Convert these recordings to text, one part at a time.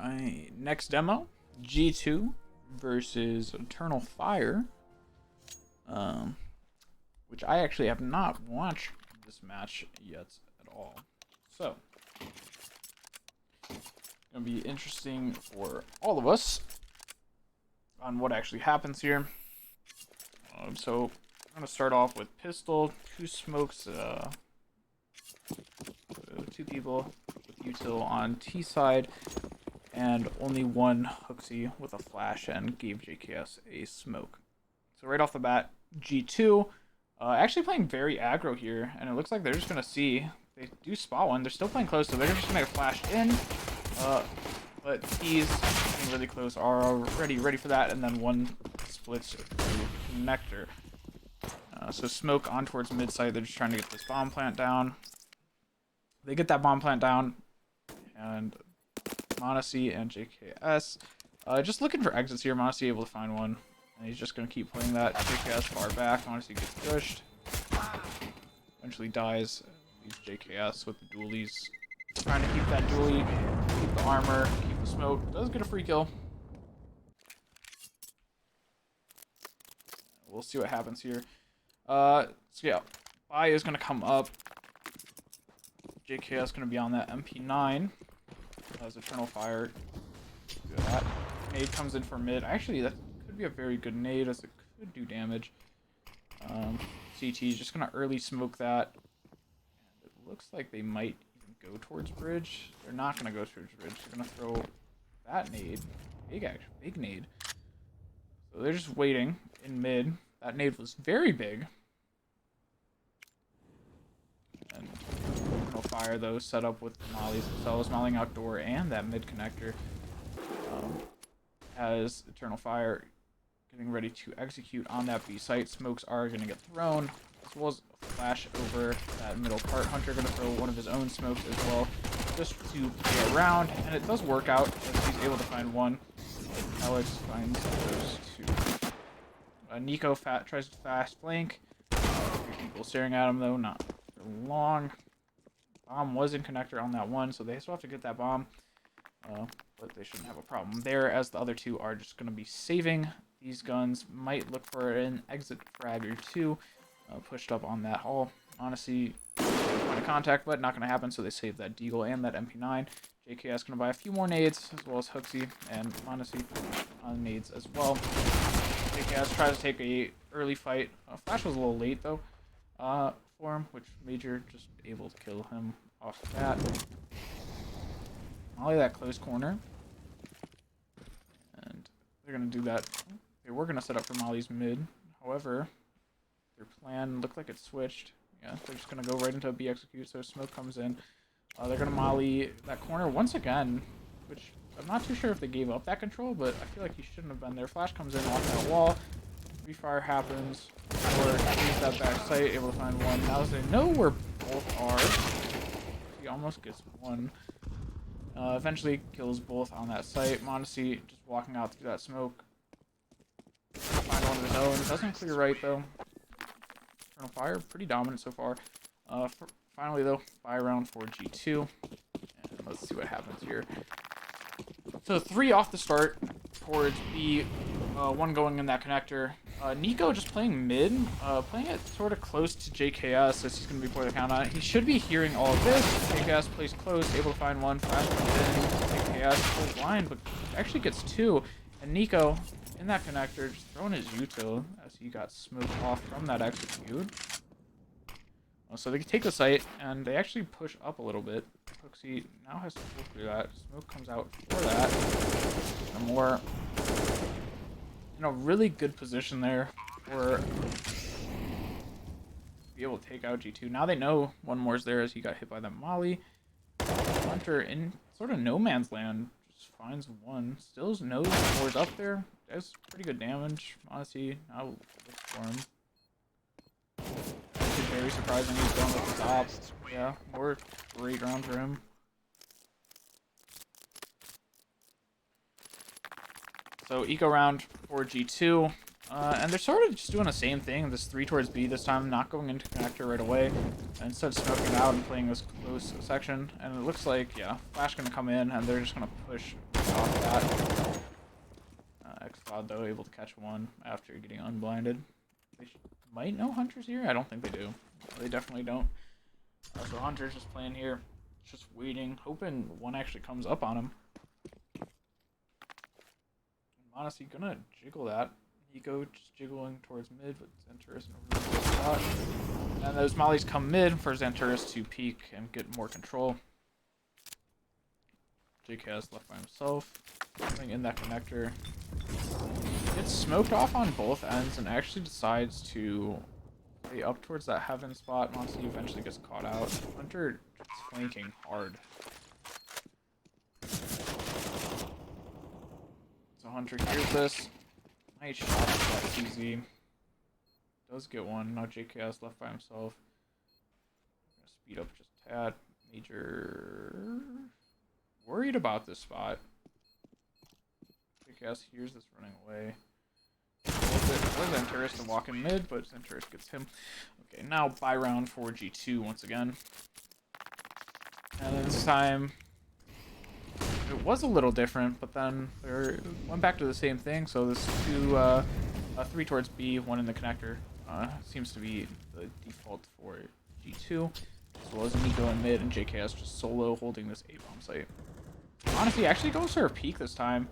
Alright, next demo, G2 versus Eternal Fire. Which I actually have not watched this match yet at all. So, it's gonna be interesting for all of us on what actually happens here. So, I'm gonna start off with Pistol, 2 smokes, 2 people with util on T side, and only 1 Hooksy with a flash and gave JKS a smoke. So right off the bat, G2 actually playing very aggro here, and it looks like they're just gonna see. They do spot one. They're still playing close, so they're just gonna flash in. But he's getting really close, are already ready for that, and then 1 splits through connector. So smoke on towards mid site. They're just trying to get this bomb plant down. They get that bomb plant down, and Monacy and JKS just looking for exits here. Monacy able to find one, and he's just going to keep playing that. JKS far back. Monacy gets pushed. Eventually dies. Leaves JKS with the dualies. Trying to keep that dually, keep the armor, keep the smoke. Does get a free kill. We'll see what happens here. So yeah, Bai is going to come up. JKS going to be on that MP9 as Eternal Fire. Do that. Nade comes in for mid. Actually, that could be a very good nade as it could do damage. CT is just going to early smoke that. And it looks like they might even go towards bridge. They're not going to go towards bridge. They're going to throw that nade. Big nade. So they're just waiting in mid. That nade was very big. And Eternal Fire, though, set up with mollies themselves, mollying outdoor and that mid connector. As Eternal Fire getting ready to execute on that B site. Smokes are going to get thrown, as well as a flash over that middle part. Hunter going to throw one of his own smokes as well, just to play around, and it does work out as he's able to find one. Alex finds those 2. Nico tries to fast flank. 3 people staring at him, though, not for long. Bomb was in connector on that one, so they still have to get that bomb. But they shouldn't have a problem there, as the other 2 are just going to be saving these guns. Might look for an exit frag or 2 pushed up on that hall. Honestly, point of contact, but not going to happen, so they save that Deagle and that MP9. JKS going to buy a few more nades, as well as Hooksy and Monacy on nades as well. JKS tries to take a early fight. Flash was a little late, though, for him, which Major just able to kill him off that. Molly that close corner. And they're going to do that. They were going to set up for Molly's mid. However, their plan looked like it switched. Yeah, they're just going to go right into a B execute, so smoke comes in. They're going to Molly that corner once again, which I'm not too sure if they gave up that control, but I feel like he shouldn't have been there. Flash comes in off that wall. Refire happens. Or leaves that back site, able to find one. Now they know where both are. He almost gets one. Eventually kills both on that site. Monacy just walking out through that smoke. Find one of his own. Doesn't clear right, though. Eternal Fire, pretty dominant so far. Finally, though, buy round for G2. And let's see what happens here. So 3 off the start towards B. 1 going in that connector. Nico just playing mid, playing it sort of close to JKS as he's going to be putting the count on it. He should be hearing all of this. JKS plays close, able to find 1. Flash comes in. JKS pulls blind, but actually gets 2. And Nico, in that connector, just throwing his util as he got smoked off from that execute. So they take the site, and they actually push up a little bit. Hooksy now has to pull through that. Smoke comes out for that. And more... really good position there for be able to take out G2. Now they know one more's there as he got hit by that molly. Hunter in sort of no man's land just finds 1. Still knows more's up there. Does pretty good damage. Honestly, now look for him. Actually very surprising he's going with the top. Yeah, more great round for him. So eco round for G2, and they're sort of just doing the same thing. This 3 towards B this time, not going into connector right away, and instead smoking out and playing this close section. And it looks like, yeah, Flash gonna come in, and they're just gonna push off that. X-Cloud, though, able to catch one after getting unblinded. They might know Hunter's here? I don't think they do. They definitely don't. So Hunter's just playing here, just waiting, hoping one actually comes up on him. Honestly, gonna jiggle that. Nico just jiggling towards mid, but Xanturus in a really good spot. And those mollies come mid for Xanturus to peek and get more control. JKS left by himself, going in that connector. Gets smoked off on both ends and actually decides to play up towards that heaven spot. Monty eventually gets caught out. Hunter is flanking hard. So Hunter hears this. Nice shot at that CZ. Does get one. Now JKS left by himself. Gonna speed up just a tad. Major worried about this spot. JKS hears this running away. Was Xanturus to walk in mid, but Xanturus gets him. Okay, now buy round for G2 once again. And this time it was a little different, but then they went back to the same thing. So this 3 towards B, 1 in the connector seems to be the default for G2, as well as Nico in mid and JKS just solo holding this A-bomb site. Honestly, actually goes for a peek this time.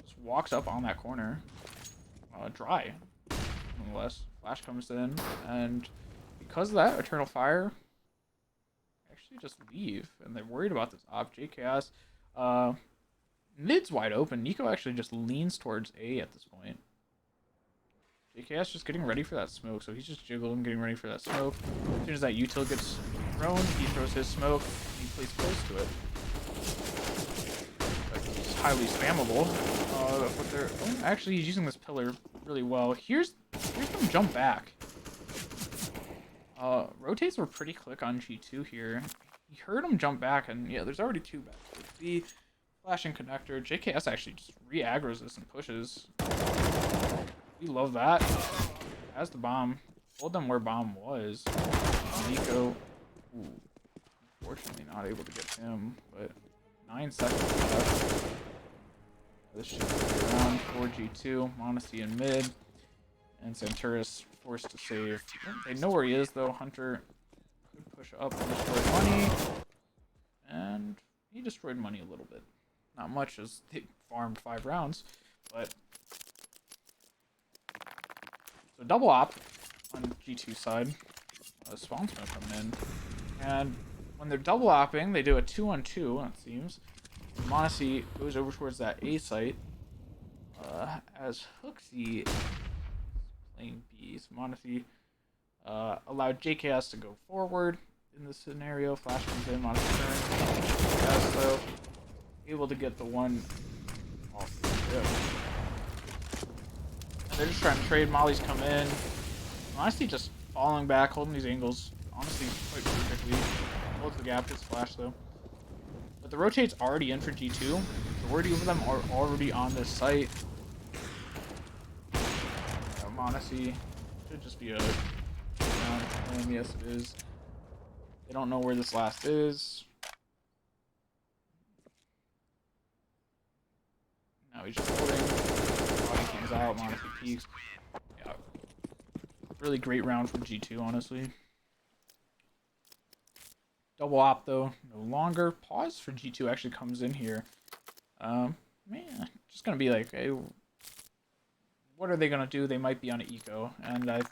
Just walks up on that corner. Dry, nonetheless. Flash comes in, and because of that, Eternal Fire actually just leave, and they're worried about this op. JKS, mid's wide open. Nico actually just leans towards A at this point. JKS just getting ready for that smoke, so he's just jiggling, getting ready for that smoke. As soon as that util gets thrown, he throws his smoke, and he plays close to it. It's highly spammable. But they're actually he's using this pillar really well. Here's them jump back. Rotates were pretty quick on G2 here. He heard him jump back, and yeah, there's already 2 back. The flashing connector. JKS actually just re-aggroes this and pushes. We love that. Has the bomb. Told them where bomb was. Nico, ooh, unfortunately not able to get him, but 9 seconds left. This should be around 4G2. Monacy in mid. And Xanturus forced to save. They know where he is, though. Hunter could push up and destroy money. And he destroyed money a little bit. Not much, as they farmed 5 rounds. But so double op on G2 side. Spawn smoke coming in. And when they're double opping, they do a 2-on-2, it seems. Monacy goes over towards that A site, as Hooksy is playing B. So Monacy allowed JKS to go forward in this scenario. Flash comes in, Monacy turns. JKS, though, able to get the one off the tip. And they're just trying to trade. Molly's come in. Monacy just falling back, holding these angles, honestly, quite perfectly. Holds the gap, gets flash, though. But the rotate's already in for G2. The majority of them are already on this site. Monacy should just be a round. And yes, it is. They don't know where this last is. Now he's just holding. Body comes out. Monacy peeks. Yeah. Really great round from G2, honestly. Double op, though, no longer. Pause for G2 actually comes in here. Man, just gonna be like, hey, what are they gonna do? They might be on an eco, and I'm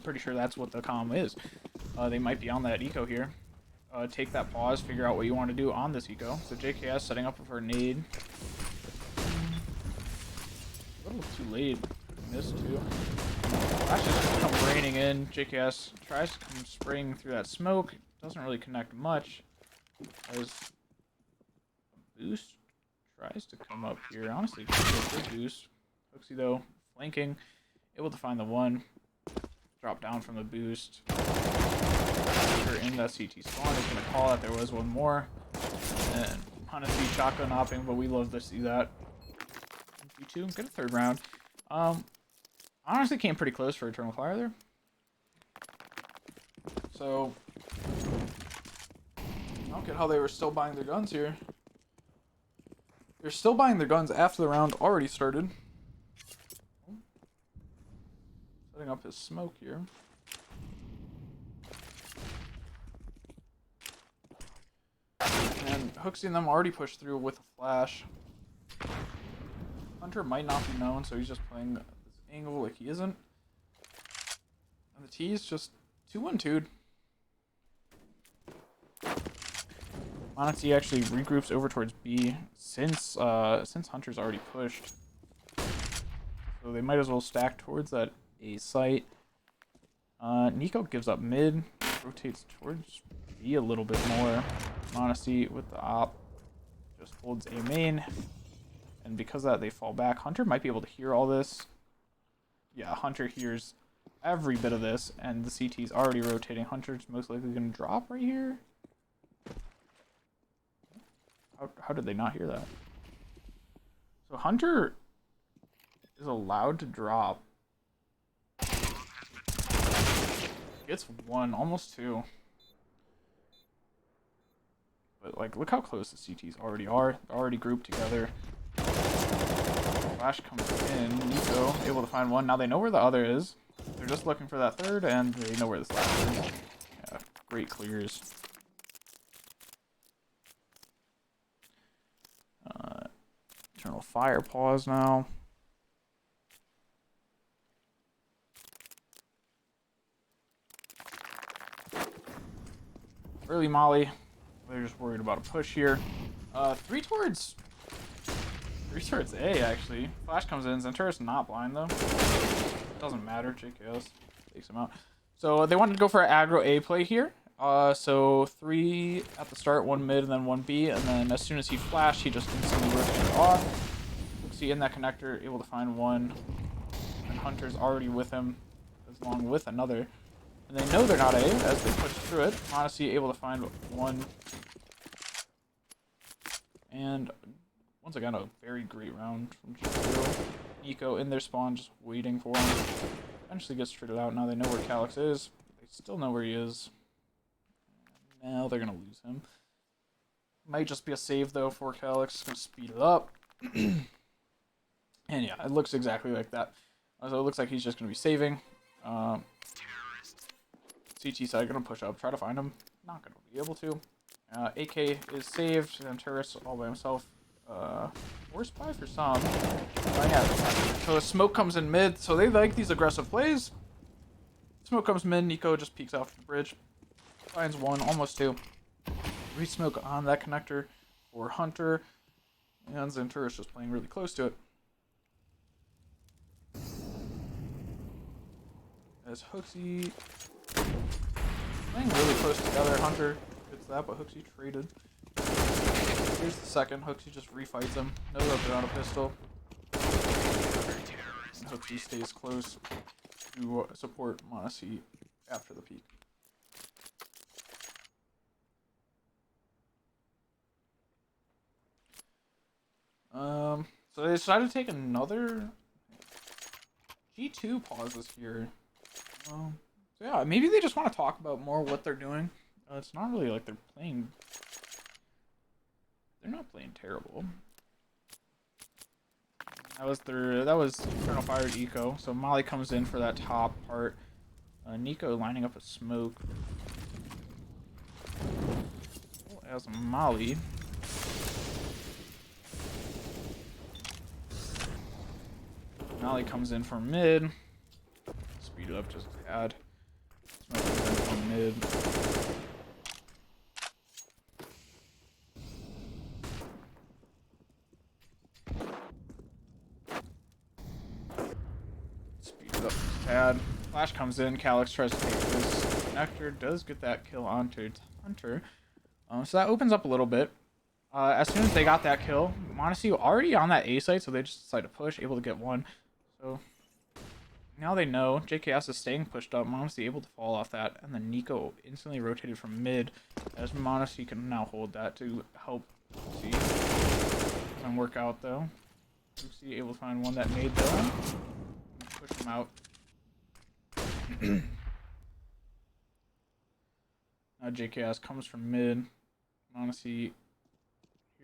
pretty sure that's what the comm is. They might be on that eco here. Take that pause, figure out what you want to do on this eco. So JKS setting up for a nade. A little too late. Missed too. Flash just come raining in. JKS tries to come spraying through that smoke. Doesn't really connect much. As a boost tries to come up here. Honestly, good boost. Hooksy, though, flanking. Able to find the one. Drop down from the boost. We're in that CT spawn. Is going to call that there was one more. And honestly, shotgun hopping, but we love to see that. G2, get a 3rd round. Honestly, came pretty close for Eternal Fire there. So I don't get how they were still buying their guns here. They're still buying their guns after the round already started. Setting up his smoke here. And Hooksy and them already pushed through with a flash. Hunter might not be known, so he's just playing this angle like he isn't. And the T's just 2-1-2'd. Monty actually regroups over towards B since Hunter's already pushed. So they might as well stack towards that A site. Nico gives up mid, rotates towards B a little bit more. Monty with the op just holds A main. And because of that, they fall back. Hunter might be able to hear all this. Yeah, Hunter hears every bit of this, and the CT's already rotating. Hunter's most likely going to drop right here. How did they not hear that? So Hunter is allowed to drop. Gets one, almost two. But like, look how close the CTs already are. They're already grouped together. Flash comes in. Nico able to find one. Now they know where the other is. They're just looking for that third, and they know where this last is. Yeah, great clears. Eternal Fire pause now. Early Molly. They're just worried about a push here. Three towards A, actually. Flash comes in. Zenturus not blind, though. Doesn't matter. JKS takes him out. So they wanted to go for an aggro A play here. So 3 at the start, 1 mid, and then 1 B. And then as soon as he flashed, he just instantly rotated off. See in that connector, able to find one. And Hunter's already with him, along with another. And they know they're not A as they push through it. Modesty able to find one. And once again, a very great round from G0. Nico in their spawn, just waiting for him. Eventually gets triggered out. Now they know where Calyx is. They still know where he is. Now they're going to lose him. Might just be a save, though, for Calyx. Going to speed it up. And yeah, it looks exactly like that. So it looks like he's just going to be saving. CT side going to push up, try to find him. Not going to be able to. AK is saved, and Turris all by himself. Or spy for some. Yeah. So smoke comes in mid, so they like these aggressive plays. Smoke comes mid, Nico just peeks off the bridge. Finds one, almost two. Re-smoke on that connector for Hunter. And Zenturus just playing really close to it. As Hooksy playing really close together. Hunter gets that, but Hooksy traded. Here's the second. Hooksy just refights him. Knows that they're on a pistol. And Hooksy stays close to support Monasi after the peak. So they decided to take another G2 pauses here. So yeah, maybe they just want to talk about more what they're doing. It's not really like they're playing. They're not playing terrible. That was Eternal Fire Eco. So Molly comes in for that top part. Nico lining up a smoke. As Molly. Molly comes in for mid. Speed it up just a tad. Smoke comes in for mid. Speed it up just a tad. Flash comes in. Calyx tries to take this connector. Does get that kill onto Hunter. So that opens up a little bit. As soon as they got that kill, Montague already on that A site, so they just decide to push, able to get one. So now they know JKS is staying pushed up. Montague able to fall off that, and then Nico instantly rotated from mid, as Montague can now hold that to help see. Doesn't work out though. Lucy able to find one that made though. Push him out. Now JKS comes from mid. Montague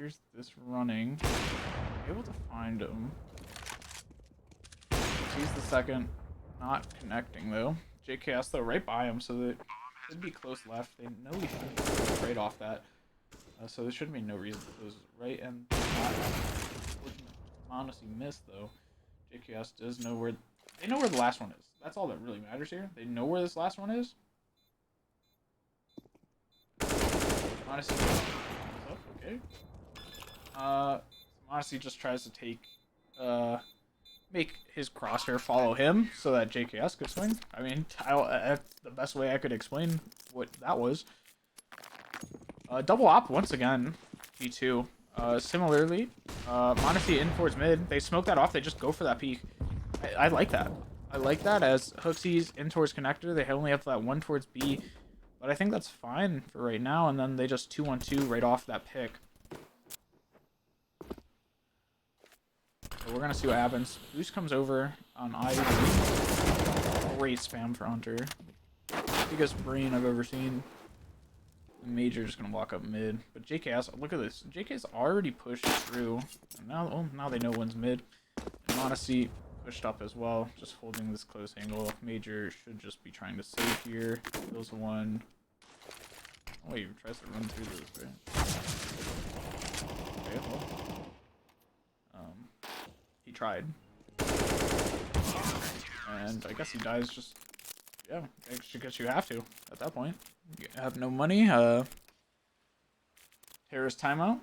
here's this running. Able to find him. He's the second. Not connecting though. JKS though right by him, so that should be close left. They know he shouldn't be right off that. So there shouldn't be no reason to close right and not. Honestly missed though. JKS does know where they know where the last one is. That's all that really matters here. They know where this last one is. Honestly, okay. Honestly just tries to take make his crosshair follow him so that JKS could swing. I mean, that's the best way I could explain what that was. Double op once again, G2. Similarly, Mondesi in towards mid. They smoke that off. They just go for that peek. I like that. I like that as Hooksy's in towards connector. They only have that one towards B. But I think that's fine for right now. And then they just 2-1-2 right off that pick. So we're going to see what happens. Boost comes over on Ivy. Great spam for Hunter. Biggest brain I've ever seen. Major just gonna walk up mid, but JKS, look at this. JK's already pushed through. And now they know one's mid. And Mondesi pushed up as well, just holding this close angle. Major should just be trying to save here. Kills one. Oh, he tries to run through this, right? Okay, well. He tried. And I guess he dies just. Yeah, I guess you have to at that point. You have no money. Terrorist timeout.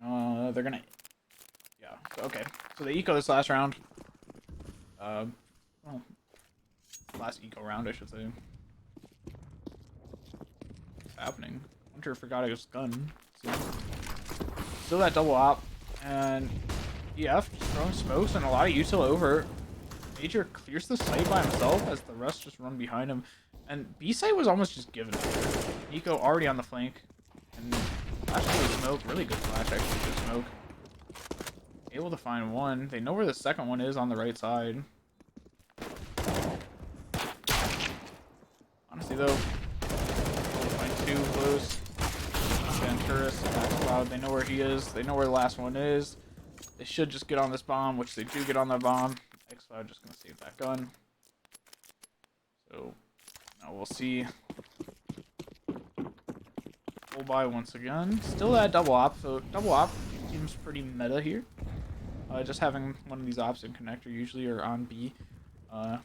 They're gonna. Yeah. So, okay. So they eco this last round. Well, last eco round, I should say. What's happening? Hunter forgot his gun. Still that double op, and EF just throwing smokes and a lot of util over. Major clears the site by himself as the rest just run behind him. And B site was almost just given to her. Nico already on the flank. And flash really smoke. Really good flash, actually. Good smoke. Able to find one. They know where the second one is on the right side. Honestly, though, able to find two close. Venturus, Max Cloud. They know where he is. They know where the last one is. They should just get on this bomb, which they do get on that bomb. X-Cloud just gonna save that gun. So now we'll see. Full buy once again. Still that double op. So double op seems pretty meta here. Just having one of these ops in connector usually or on B. And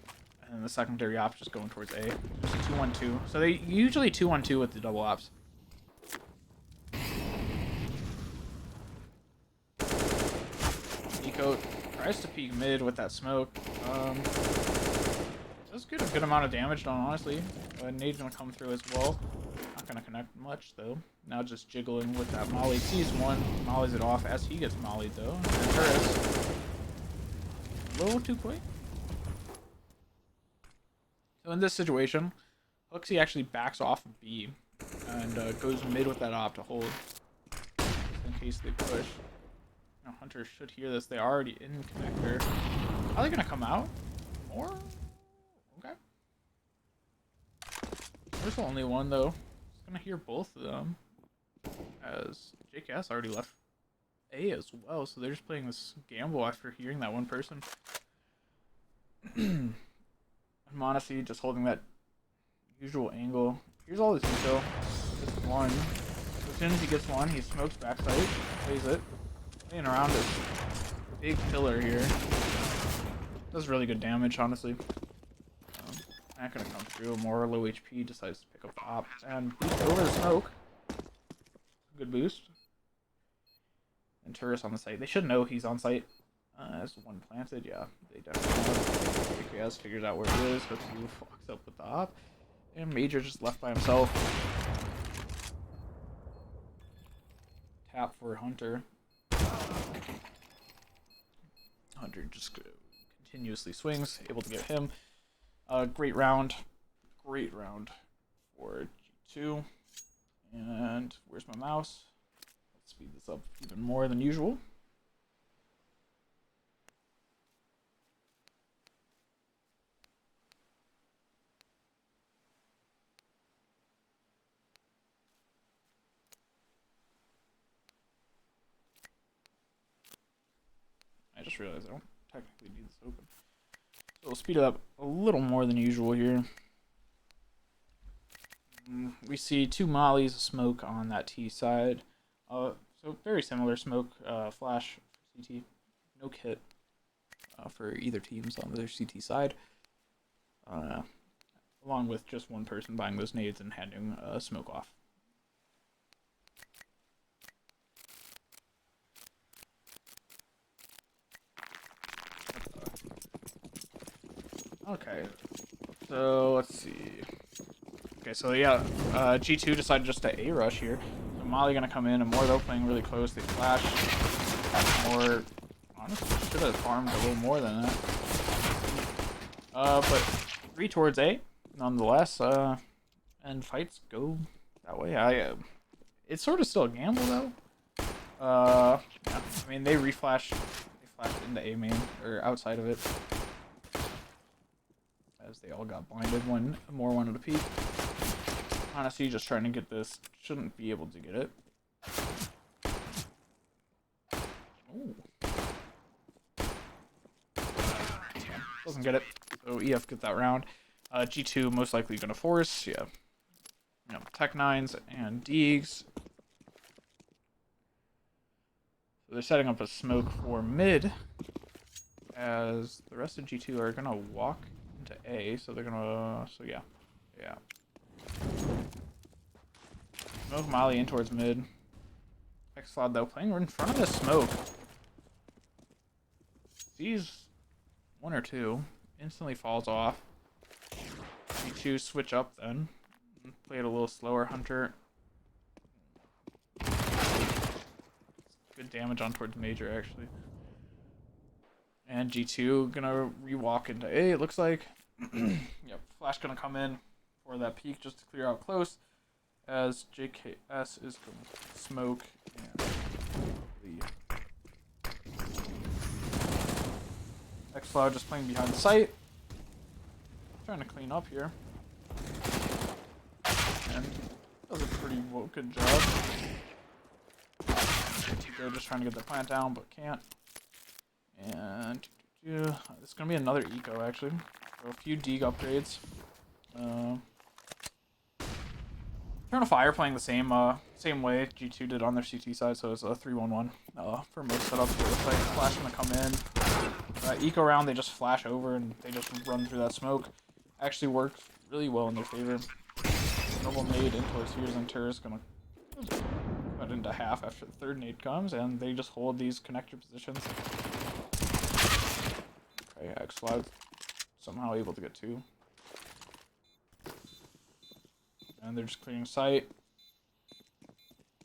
the secondary op just going towards A. Just 2-1-2. So they usually 2-1-2 with the double ops. Nico tries to peek mid with that smoke. Does get a good amount of damage done, honestly. Nade's gonna come through as well. Not gonna connect much though. Now just jiggling with that molly. Sees one, mollies it off as he gets mollied though. And Turris. A little too quick. So in this situation, Hooksy actually backs off of B and goes mid with that op to hold. Just in case they push. Now Hunter should hear this. They're already in connector. Are they gonna come out? More? Okay. There's the only one though. Just gonna hear both of them. As JKS already left A as well, so they're just playing this gamble after hearing that one person. Mondesi just holding that usual angle. Here's all this intel. Just one. So as soon as he gets one, he smokes backside, plays it. Playing around this big pillar here. Does really good damage, honestly. Not gonna come through. More low HP, decides to pick up the op and boost over the smoke. Good boost. And Turris on the site. They should know he's on site. As one planted, yeah, they definitely know. JKS figures out where he is. Hooksy fucks up with the op. And Major just left by himself. Tap for Hunter. Hunter just continuously swings, able to get him. Great round. Great round for G2. And where's my mouse? Let's speed this up even more than usual. just realized I don't technically need this open. So we'll speed it up a little more than usual here. We see 2 mollies of smoke on that T side. So very similar smoke, flash for CT. No kit for either teams on their CT side. Along with just one person buying those nades and handing smoke off. Okay, so let's see. Okay, so yeah, G2 decided just to A-rush here. So Molly gonna come in, and more though playing really close. They flash. More, honestly, should have farmed a little more than that. But 3 towards A, nonetheless. And fights go that way. It's sort of still a gamble though. Yeah, I mean they flashed into A main or outside of it. As they all got blinded when more wanted to peek. Honestly, just trying to get this. Shouldn't be able to get it. Ooh. Doesn't get it. So EF get that round. G2 most likely gonna force. Yeah. You know, Tech 9s and Deegs. So they're setting up a smoke for mid. As the rest of G2 are gonna walk into A, so they're gonna, so yeah. Smoke Molly in towards mid. X-Cloud though, playing in front of the smoke. Sees 1 or 2, instantly falls off. G2 switch up then. Play it a little slower, Hunter. Good damage on towards Major actually. And G2 gonna re-walk into A, it looks like. Yep, Flash gonna come in for that peek just to clear out close. As JKS is going to smoke and leave. X-Cloud just playing behind the site. Trying to clean up here. And does a pretty good job. They're just trying to get the plant down, but can't. And it's going to be another eco, actually. So a few Deeg upgrades. Eternal Fire playing the same way G2 did on their CT side, so it's a 3-1-1 for most setups. It looks like Flash gonna come in. Eco round, they just flash over and they just run through that smoke. Actually worked really well in their favor. Double nade in towards here, and Terra's gonna cut into half after the 3rd nade comes, and they just hold these connector positions. Okay, X-Cloud somehow able to get 2. And they're just clearing sight.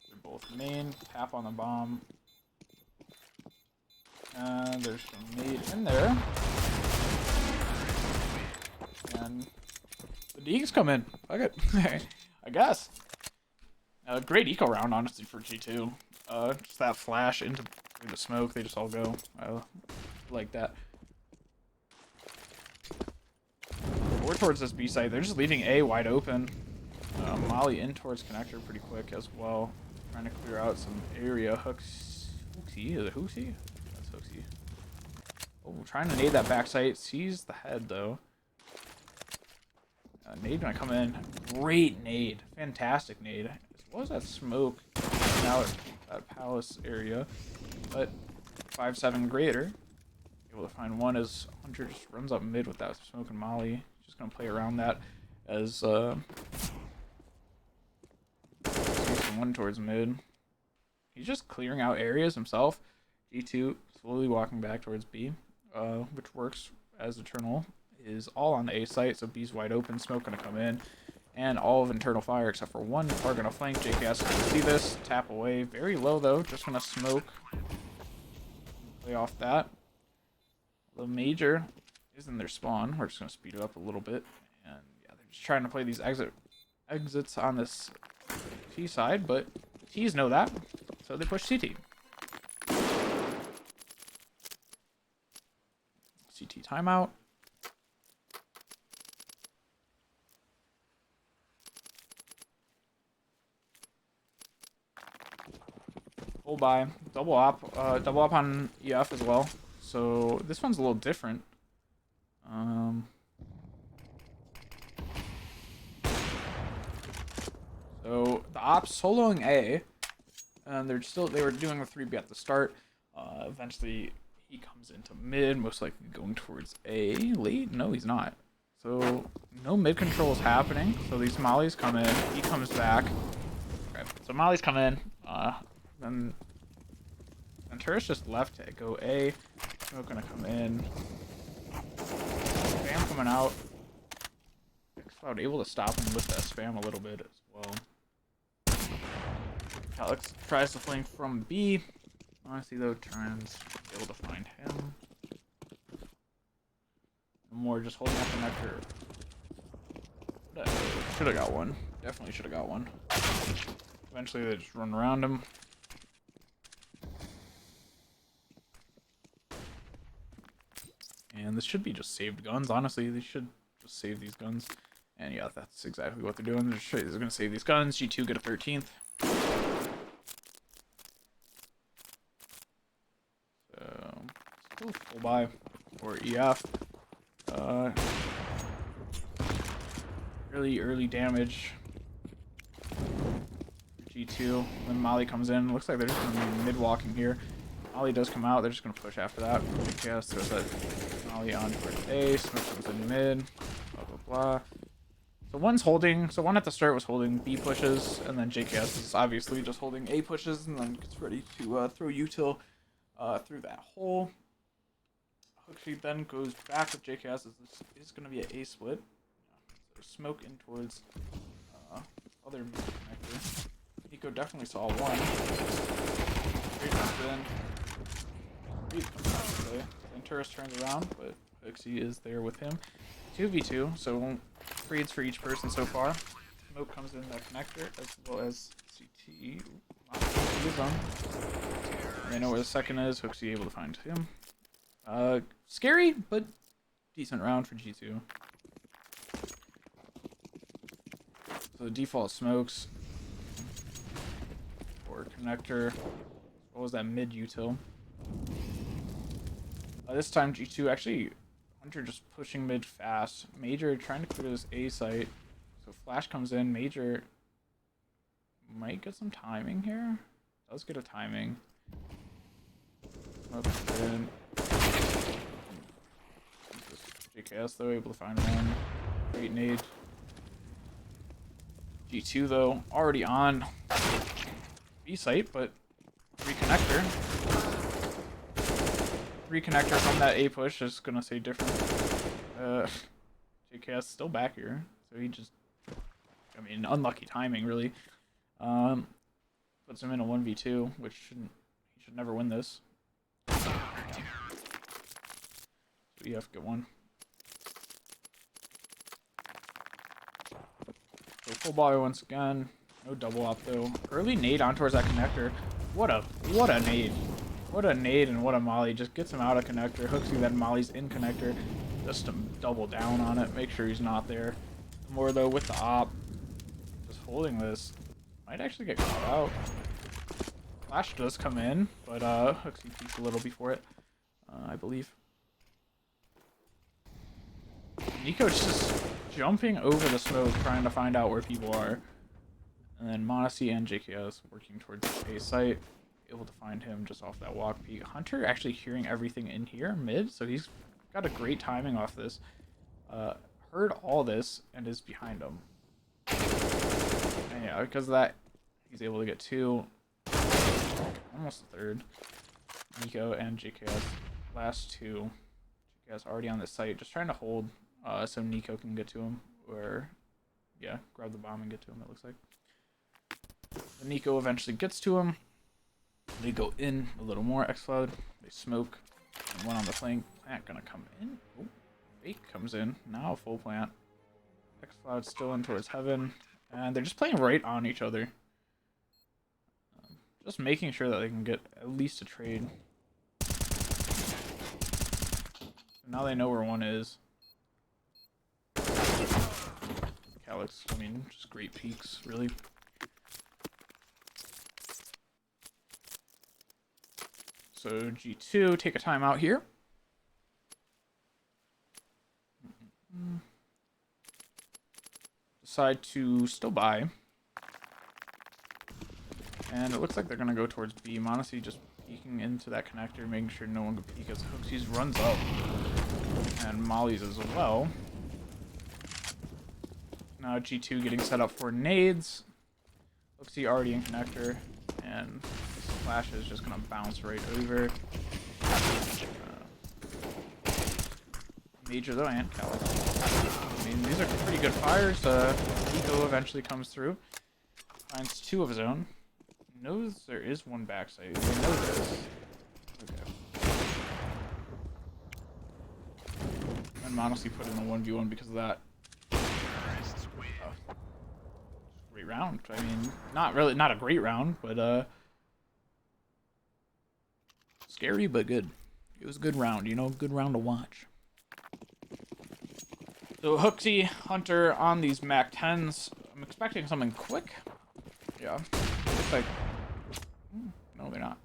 They're both main. Tap on the bomb. And there's some nade in there. And the Deegs come in. Fuck it. I guess. Great eco round, honestly, for G2. Just that flash into the smoke. They just all go. I like that. More towards this B site. They're just leaving A wide open. Molly in towards connector pretty quick as well. Trying to clear out some area. Hooksy? Is it Hooksy? That's Hooksy. Oh, trying to nade that back sight. Sees the head though. Nade gonna come in. Great nade. Fantastic nade. As well as that smoke now at that palace area. But 5-7 greater. Able to find one as Hunter just runs up mid with that smoke and Molly. Just gonna play around that as one towards mid. He's just clearing out areas himself. G2 slowly walking back towards B, which works as Eternal is all on the A site, so B's wide open. Smoke gonna come in, and all of Eternal Fire except for one are gonna flank. JKS gonna see this, tap away, very low though. Just gonna smoke, play off that. The Major is in their spawn. We're just gonna speed it up a little bit, and yeah, they're just trying to play these exits on this T side, but T's know that, so they push CT. CT timeout. Full buy, double up on EF as well. so this one's a little different. So the ops soloing A, and they were doing a 3B at the start. Eventually he comes into mid, most likely going towards A late. No, he's not. So no mid control is happening. So these mollies come in. He comes back. Okay. So mollies come in. Then Venturis just left to go A. Smoke gonna come in. Spam coming out. Xcloud able to stop him with that spam a little bit as well. Alex tries to flank from B. Honestly though, Trans able to find him. More just holding up connector. Should have got one. Definitely should have got one. Eventually they just run around him. And this should be just saved guns. Honestly, they should just save these guns. And yeah, that's exactly what they're doing. They're going to save these guns. G2 get a 13th. So, still full buy for EF. Really early damage. G2. Then Molly comes in. Looks like they're just going to be mid-walking here. Molly does come out. They're just going to push after that. JKS throws that Molly on towards A. Smoke comes in mid. Blah, blah, blah. So one's holding. So one at the start was holding B pushes. And then JKS is obviously just holding A pushes. And then gets ready to throw util through that hole. Hooksheet then goes back with JKS. This is going to be an A split. So smoke in towards other connector. Nico definitely saw one. Great comes in. Venturis turns around, but Hooksy is there with him. 2v2, so trades for each person so far. Smoke comes in that connector, as well as CT. And they know where the second is. Hooksy able to find him. Scary, but decent round for G2. So the default smokes for connector. What was that mid util? This time G2 actually Hunter just pushing mid fast. Major trying to clear this A site. So Flash comes in. Major might get some timing here. Does get a timing. Smoke comes in. JKS though able to find one. Great nade. G2 though already on B site, but reconnector. Reconnector from that A push is gonna say different. JKS still back here, so he just, I mean, unlucky timing really. Puts him in a 1v2, which he should never win this. So EF get one. So full body once again. No double up though. Early nade on towards that connector. What a nade. What a nade and what a molly. Just gets him out of connector. Hooks you, then molly's in connector. Just to double down on it. Make sure he's not there. More though with the op. Just holding this. Might actually get caught out. Flash does come in, but Hooksy peeks a little before it. I believe. Nico's just jumping over the smoke trying to find out where people are. And then Monacy and JKS working towards A site. Able to find him just off that walk peak. Hunter actually hearing everything in here mid, so he's got a great timing off this. Heard all this and is behind him. And yeah, because of that, he's able to get two. Almost a third. Nico and JKS. Last two. JKS already on the site, just trying to hold so Nico can get to him. Or, yeah, grab the bomb and get to him, it looks like. And Nico eventually gets to him. They go in a little more. Xcloud. They smoke. And one on the flank. Plant gonna come in. Oh, fake comes in. Now full plant. Xcloud still in towards heaven. And they're just playing right on each other. Just making sure that they can get at least a trade. Now they know where one is. Calyx, I mean, just great peaks, really. So G2 take a timeout here. decide to still buy. And it looks like they're going to go towards B. Monacy just peeking into that connector, making sure no one can peek as Hooksies runs up. And Molly's as well. Now G2 getting set up for nades. Hooksy already in connector. And this flash is just going to bounce right over. Major though, and Callus. I mean, these are pretty good fires. Eco eventually comes through. Finds 2 of his own. Knows there is one backside. They know this. Okay. And Monacy put in a 1v1 because of that. Great round. I mean, not a great round, but scary but good. It was a good round, you know, good round to watch. So Hooksy, Hunter on these Mac 10s. I'm expecting something quick. Yeah. Looks like... no, they're not.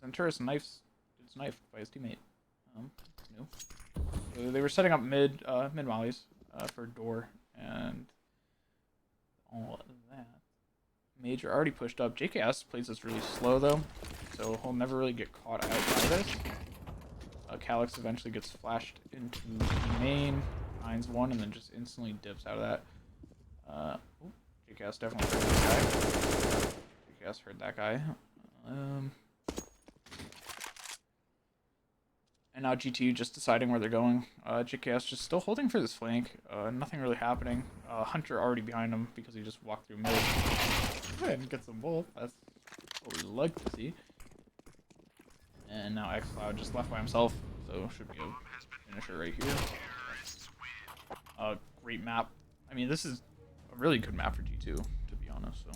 Zenturis knifes... It's knifed by his teammate. No. So they were setting up mid mollies for door and all of that. Major already pushed up. JKS plays this really slow though, so he'll never really get caught out by this. Calyx eventually gets flashed into main, finds one, and then just instantly dips out of that. JKS definitely heard that guy. JKS heard that guy. And now GTU just deciding where they're going. JKS just still holding for this flank. Nothing really happening. Hunter already behind him because he just walked through mid. And gets them both. That's what we like to see. And now XCloud just left by himself, so should be a finisher right here. Great map. I mean, this is a really good map for G2, to be honest. So.